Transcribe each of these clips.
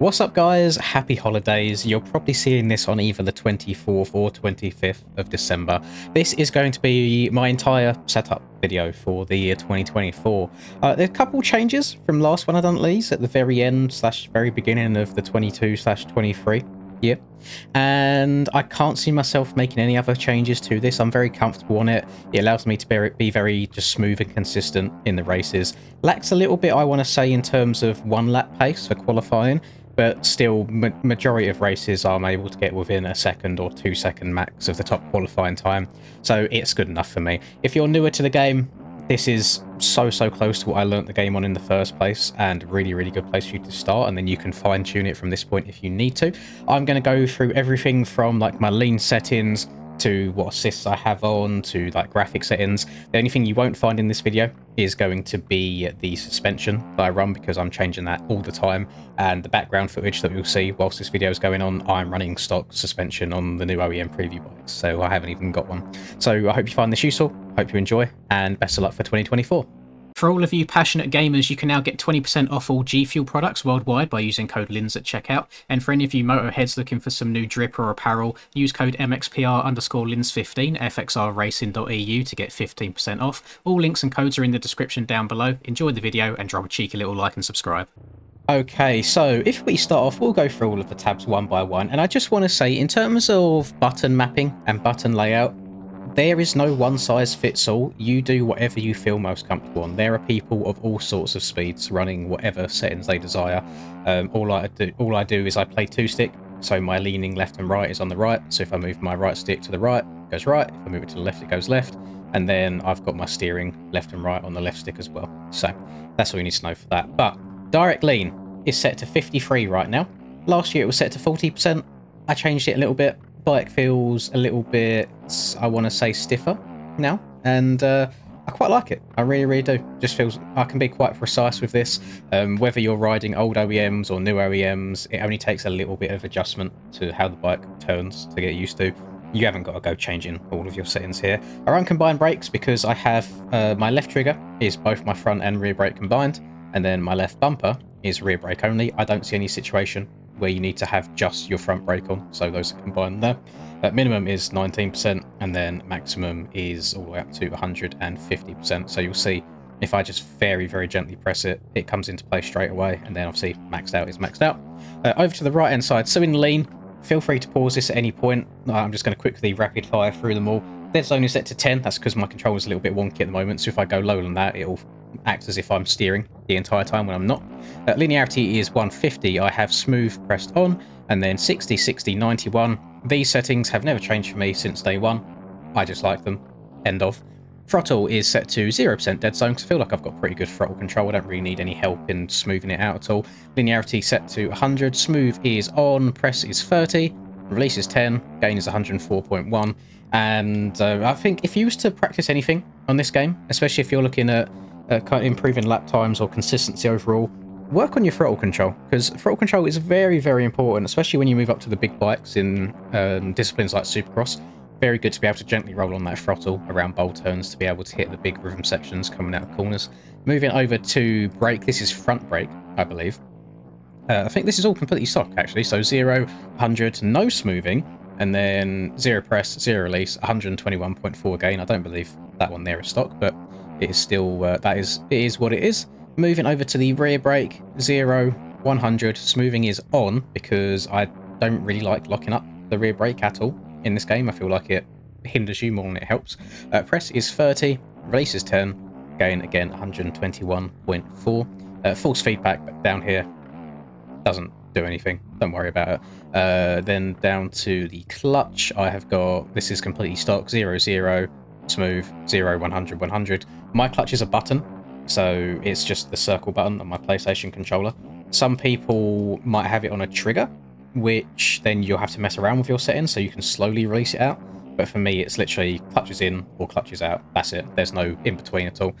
What's up, guys? Happy holidays. You're probably seeing this on either the 24th or 25th of December. This is going to be my entire setup video for the year 2024. There's a couple changes from last one I done these at the very end / very beginning of the 22/23 year, and I can't see myself making any other changes to this. I'm very comfortable on it. It allows me to be very just smooth and consistent in the races. Lacks a little bit, I want to say, in terms of 1 lap pace for qualifying, but still, majority of races I'm able to get within a 1 or 2 second max of the top qualifying time, so it's good enough for me. If you're newer to the game, this is so close to what I learnt the game on in the first place, and really good place for you to start, and then you can fine tune it from this point if you need to. I'm going to go through everything from like my lean settings to what assists I have on, to like graphic settings. The only thing you won't find in this video is going to be the suspension that I run, because I'm changing that all the time, and the background footage that you'll see whilst this video is going on, I'm running stock suspension on the new OEM preview bikes, so I haven't even got one. So I hope you find this useful, hope you enjoy, and best of luck for 2024. For all of you passionate gamers, you can now get 20% off all G Fuel products worldwide by using code LINS at checkout. And for any of you motorheads looking for some new drip or apparel, use code MXPR_LINS15 fxrracing.eu to get 15% off. All links and codes are in the description down below. Enjoy the video and drop a cheeky little like and subscribe. Okay, so if we start off, we'll go through all of the tabs one by one. And I just want to say, in terms of button mapping and button layout, there is no one size fits all. You do whatever you feel most comfortable on. There are people of all sorts of speeds running whatever settings they desire. All I do is I play 2-stick, so my leaning left and right is on the right. So if I move my right stick to the right, it goes right. If I move it to the left, it goes left. And then I've got my steering left and right on the left stick as well. So that's all you need to know for that. But direct lean is set to 53 right now. Last year it was set to 40%. I changed it a little bit. Bike feels a little bit, I want to say, stiffer now, and I quite like it. I really do. Just feels I can be quite precise with this. Whether you're riding old OEMs or new OEMs, it only takes a little bit of adjustment to how the bike turns to get used to. You haven't got to go changing all of your settings here. I run combined brakes because I have my left trigger is both my front and rear brake combined, and then my left bumper is rear brake only. I don't see any situation where you need to have just your front brake on, so those are combined there. Minimum is 19%, and then maximum is all the way up to 150%. So you'll see if I just very gently press it, it comes into play straight away, and then obviously maxed out is maxed out. Over to the right hand side, so in lean, feel free to pause this at any point. I'm just going to quickly rapid fire through them all. Dead zone is set to 10, that's because my controller's a little bit wonky at the moment, so if I go lower than that, it'll act as if I'm steering the entire time when I'm not. Linearity is 150. I have smooth pressed on, and then 60, 60, 91. These settings have never changed for me since day one. I just like them. End of. Throttle is set to 0% dead zone, because I feel like I've got pretty good throttle control. I don't really need any help in smoothing it out at all. Linearity set to 100. Smooth is on. Press is 30. Release is 10. Gain is 104.1. And I think if you was to practice anything on this game, especially if you're looking at kind of improving lap times or consistency overall, work on your throttle control, because throttle control is very important, especially when you move up to the big bikes in disciplines like Supercross. Very good to be able to gently roll on that throttle around bowl turns to be able to hit the big rhythm sections coming out of corners. Moving over to brake, this is front brake, I believe. I think this is all completely stock actually, so 0, 100, no smoothing, and then 0 press, 0 release, 121.4 gain. I don't believe that one there is stock, but it is still, it is what it is. Moving over to the rear brake, 0, 100, smoothing is on, because I don't really like locking up the rear brake at all in this game. I feel like it hinders you more than it helps. Press is 30, release is 10, gain again 121.4. Force feedback down here doesn't do anything, don't worry about it. Then down to the clutch, I have got, this is completely stock, 0, 0, smooth, 0, 100, 100. My clutch is a button, so it's just the circle button on my PlayStation controller. Some people might have it on a trigger, which then you'll have to mess around with your settings so you can slowly release it out. But for me, it's literally clutches in or clutches out. That's it. There's no in between at all.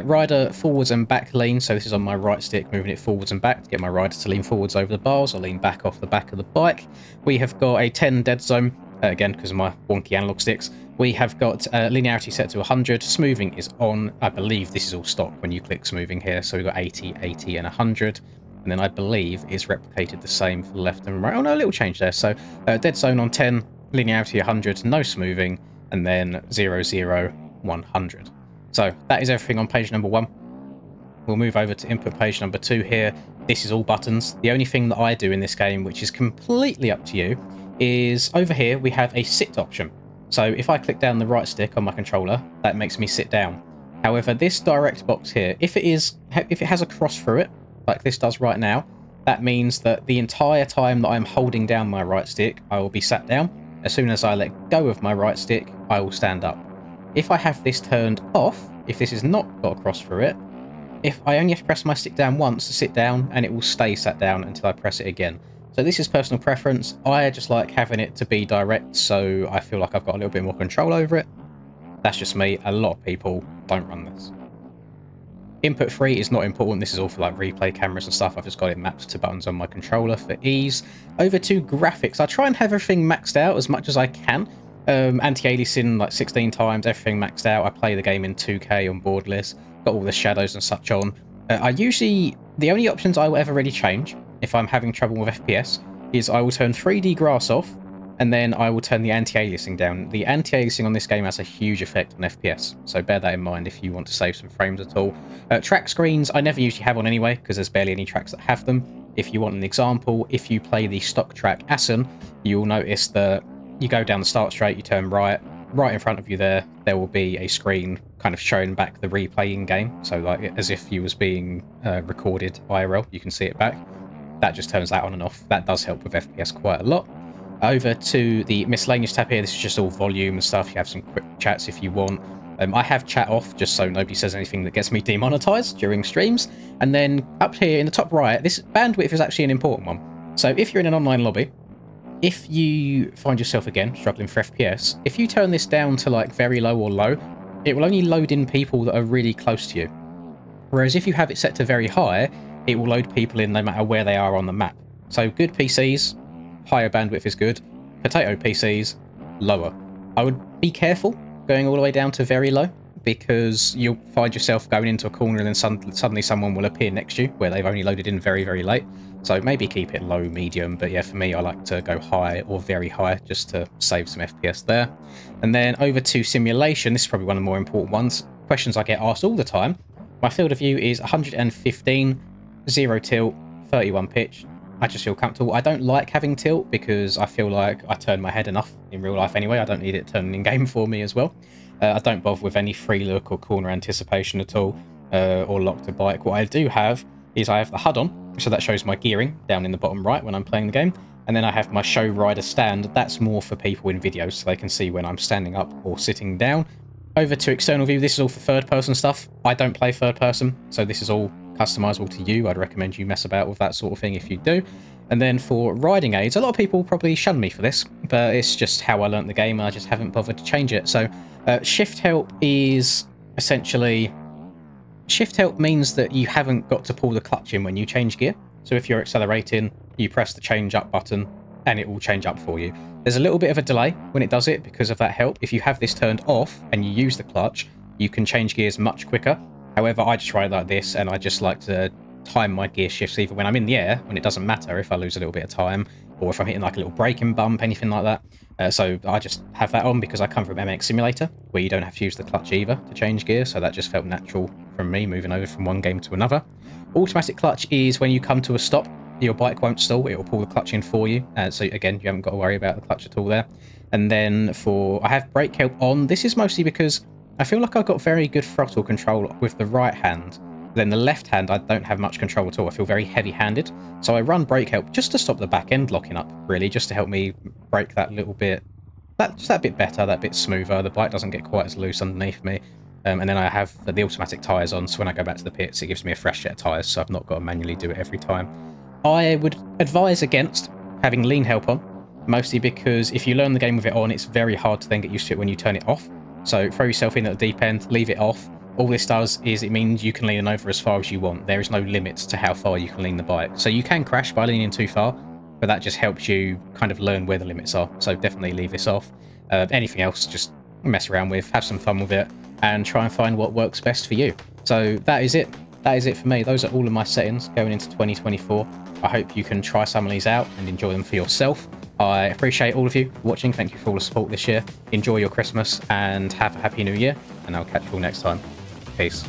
Rider forwards and back lean, so this is on my right stick, moving it forwards and back to get my rider to lean forwards over the bars or lean back off the back of the bike. We have got a 10 dead zone, again because of my wonky analog sticks. We have got linearity set to 100, smoothing is on. I believe this is all stock when you click smoothing here, so we've got 80, 80 and 100. and then I believe it's replicated the same for left and right. Oh no, a little change there. So dead zone on 10, linearity 100, no smoothing, and then 0, 0, 100. So that is everything on page number 1. We'll move over to input page number 2 here. This is all buttons. The only thing that I do in this game, which is completely up to you, is over here we have a sit option. So if I click down the right stick on my controller, that makes me sit down. However, this direct box here, if it has a cross through it, like this does right now, that means that the entire time that I'm holding down my right stick, I will be sat down. As soon as I let go of my right stick, I will stand up. If I have this turned off, if this has not got a cross through it, if I only have to press my stick down once to sit down, and it will stay sat down until I press it again. So this is personal preference. I just like having it to be direct, so I feel like I've got a little bit more control over it. That's just me. A lot of people don't run this. Input 3 is not important. This is all for like replay cameras and stuff. I've just got it mapped to buttons on my controller for ease. Over to graphics. I try and have everything maxed out as much as I can. Anti-aliasing like 16 times, everything maxed out. I play the game in 2K on borderless. Got all the shadows and such on. The only options I will ever really change if I'm having trouble with FPS is I will turn 3D grass off, and then I will turn the anti-aliasing down. The anti-aliasing on this game has a huge effect on FPS, so bear that in mind if you want to save some frames at all. Track screens I never usually have on anyway, because there's barely any tracks that have them. If you want an example, if you play the stock track Assen, you'll notice that you go down the start straight, you turn right in front of you there will be a screen kind of showing back the replay in game, so like as if you was being recorded IRL, you can see it back. That just turns that on and off. That does help with FPS quite a lot. Over to the miscellaneous tab here, this is just all volume and stuff. You have some quick chats if you want. I have chat off just so nobody says anything that gets me demonetized during streams. And then up here in the top right, this bandwidth is actually an important one. So if you're in an online lobby, if you find yourself again struggling for FPS, if you turn this down to like very low or low, it will only load in people that are really close to you. Whereas if you have it set to very high, it will load people in no matter where they are on the map. So good PCs, higher bandwidth is good. Potato PCs, lower. I would be careful going all the way down to very low, because you'll find yourself going into a corner and then suddenly someone will appear next to you where they've only loaded in very, very late. So maybe keep it low, medium, but yeah, for me, I like to go high or very high just to save some FPS there. And then over to simulation, this is probably one of the more important ones. Questions I get asked all the time. My field of view is 115, 0 tilt, 31 pitch. I just feel comfortable. I don't like having tilt because I feel like I turn my head enough in real life anyway. I don't need it turning in game for me as well. I don't bother with any free look or corner anticipation at all, or lock to bike. What I do have is I have the HUD on, so that shows my gearing down in the bottom right when I'm playing the game. And then I have my show rider stand. That's more for people in videos, so they can see when I'm standing up or sitting down. Over to external view, this is all for third person stuff. I don't play third person, so this is all customizable to you. I'd recommend you mess about with that sort of thing if you do. And then for riding aids, a lot of people probably shun me for this, but it's just how I learnt the game. I just haven't bothered to change it. So shift help is essentially... Shift help means that you haven't got to pull the clutch in when you change gear. So if you're accelerating, you press the change up button and it will change up for you. There's a little bit of a delay when it does it because of that help. If you have this turned off and you use the clutch, you can change gears much quicker. However, I just try it like this, and I just like to time my gear shifts either when I'm in the air, when it doesn't matter if I lose a little bit of time, or if I'm hitting like a little braking bump, anything like that. So I just have that on because I come from MX Simulator, where you don't have to use the clutch either to change gear, so that just felt natural from me moving over from one game to another. Automatic clutch is when you come to a stop, your bike won't stall, it will pull the clutch in for you. So again, you haven't got to worry about the clutch at all there. And then I have brake help on. This is mostly because I feel like I've got very good throttle control with the right hand. Then the left hand, I don't have much control at all. I feel very heavy-handed. So I run brake help just to stop the back end locking up, really, just to help me brake that little bit, just that bit better, that bit smoother. The bike doesn't get quite as loose underneath me. And then I have the automatic tyres on, so when I go back to the pits, it gives me a fresh set of tyres, so I've not got to manually do it every time. I would advise against having lean help on, mostly because if you learn the game with it on, it's very hard to then get used to it when you turn it off. So throw yourself in at the deep end, leave it off. All this does is it means you can lean over as far as you want. There is no limits to how far you can lean the bike. So you can crash by leaning too far, but that just helps you kind of learn where the limits are. So definitely leave this off. Anything else, just mess around with, have some fun with it, and try and find what works best for you. So that is it. that is it for me. Those are all of my settings going into 2024. I hope you can try some of these out and enjoy them for yourself. I appreciate all of you watching. Thank you for all the support this year. Enjoy your Christmas and have a happy new year, and I'll catch you all next time. Peace.